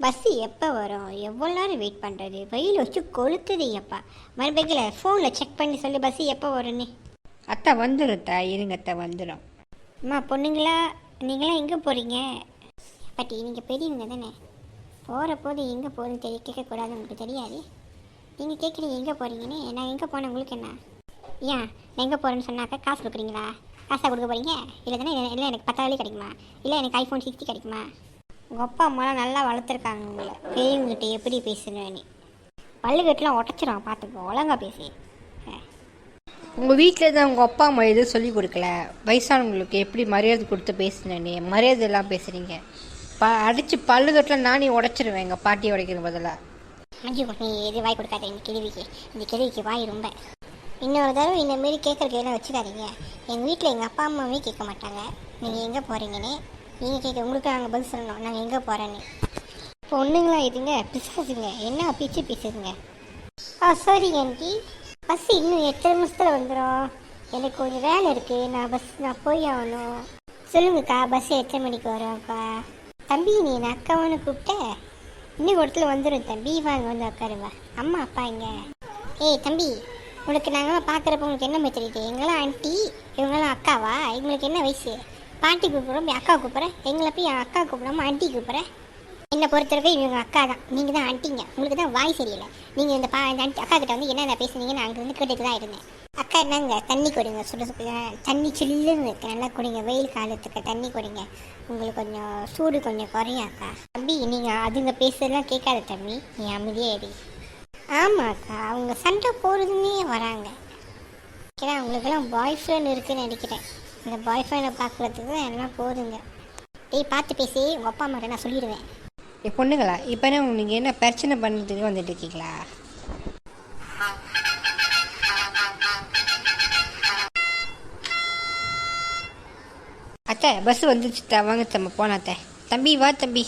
Bus எப்போ வரும்? எவ்வளோ நேரம் வெயிட் பண்ணுறது? வெயில் வச்சு கொளுத்துது எப்பா. மறுபடியும் ஃபோனில் செக் பண்ணி சொல்லி பஸ்ஸு எப்போ வரும்னு. அத்தை வந்துடும்த்தா, இருங்க அத்தை வந்துடும். அம்மா பொண்ணுங்களா, நீங்களாம் எங்கே போகிறீங்க? பாட்டி நீங்கள் பெரியவங்க தானே, போகிற போது எங்கே போகுதுன்னு கேட்கக்கூடாது, உங்களுக்கு தெரியாது. நீங்கள் கேட்குறீங்க எங்கே போகிறீங்கன்னு. நான் எங்கே போனேன் உங்களுக்கு என்ன? ஏன் நான் எங்கே போகிறேன்னு சொன்னாக்கா காசு கொடுக்குறீங்களா? காசாக கொடுக்க போகிறீங்க இல்லை தானே? இல்லை எனக்கு 10,000 கிடைக்குமா? இல்லை எனக்கு iPhone 60 கிடைக்குமா? உங்கள் அப்பா அம்மாலாம் நல்லா வளர்த்துருக்காங்க உங்களை. பெரியவங்ககிட்ட எப்படி பேசுகிறேன்னு பல்லுக்கட்டுலாம் உடச்சிடும், பார்த்துக்கோ. ஒழுங்கா பேசி. உங்கள் வீட்டில் தான் உங்கள் அப்பா அம்மா எதுவும் சொல்லிக் கொடுக்கல? வயசானவங்களுக்கு எப்படி மரியாதை கொடுத்து பேசுனேன்னு மரியாதை எல்லாம் பேசுகிறீங்க. அடித்து பல்லுக்கட்டுலாம் நானே உடச்சிருவேன் எங்கள் பாட்டியை உடைக்கிற பதிலாக. மஞ்சு நீ எது வாய் கொடுக்காத இந்த கேள்விக்கு வாய் ரொம்ப. இன்னொரு தடவை இந்த மாரி கேட்குறதுலாம் வச்சுக்காதீங்க. எங்கள் வீட்டில் எங்கள் அப்பா அம்மாவே கேட்க மாட்டாங்க நீங்கள் எங்கே போகிறீங்கன்னு. நீங்கள் கேட்க உங்களுக்கு நாங்கள் பதில் சொல்லணும் நாங்கள் எங்கே போகிறேன்னு. பொண்ணுங்களா இதுங்க பிசாசுங்க, என்ன பிச்சு பேசுதுங்க. சாரி ஆண்டி, பஸ் இன்னும் எத்தனை நிமிஷத்தில் வந்துடும். எனக்கு கொஞ்சம் வேலை இருக்குது, நான் போய் ஆகணும். சொல்லுங்கக்கா, பஸ் எத்தனை மணிக்கு வரும்க்கா? தம்பி நீ என் அக்காவனு கூப்பிட்ட, இன்னும் இடத்துல வந்துடும் தம்பி, வாங்க வந்து உட்காருவா. அம்மா அப்பா இங்கே. ஏய் தம்பி, உனக்கு நாங்களாம் பார்க்குறப்ப உங்களுக்கு என்ன தெரியுது? எங்களாம் ஆண்டி, இவங்களாம் அக்காவா? எங்களுக்கு என்ன வயசு? பாட்டி கூப்பிட்றோம், அக்கா கூப்பிட்றேன். எங்களை போய் அக்கா கூப்பிடாம ஆண்டி கூப்பிட்றேன். என்னை பொறுத்தவரைக்கும் இவங்க அக்கா தான், நீங்கள் தான் ஆண்டிங்க. உங்களுக்கு தான் வாய் சரியில்லை. நீங்கள் இந்த ஆண்டி அக்கா கிட்ட வந்து என்னென்ன பேசுனீங்கன்னு நான் அங்கே கேட்டுட்டு தான் இருந்தேன். அக்கா என்னங்க தண்ணி கொடுங்க, தண்ணி சில்லுன்னு இருக்கு, நல்லா குடிங்க. வெயில் காலத்துக்கு தண்ணி குடிங்க, உங்களுக்கு கொஞ்சம் சூடு கொஞ்சம் குறையும் அக்கா. தம்பி நீங்கள் அதுங்க பேசுறதுலாம் கேட்காத தம்பி, நீ அமைதியே ஏறி. ஆமாக்கா, அவங்க சண்டை போடுறதுன்னே வராங்க. ஏன்னா அவங்களுக்கெல்லாம் பாய் ஃப்ரெண்ட் இருக்குதுன்னு நினைக்கிறேன். இந்த பாய் ஃப்ரெண்டை பார்க்குறதுக்கு தான் எல்லாம் போதுங்க. டேய் பார்த்து பேசி உங்கள் அப்பா அம்மாட்ட நான் சொல்லிடுவேன். பொண்ணுங்களா, இப்போ என்ன நீங்கள் என்ன பிரச்சனை பண்ணுறதுக்கு வந்துட்டு இருக்கீங்களா? அத்தை பஸ் வந்துச்சுட்டா, வாங்க தம்பி போலாம். அத்தை தம்பி வா தம்பி.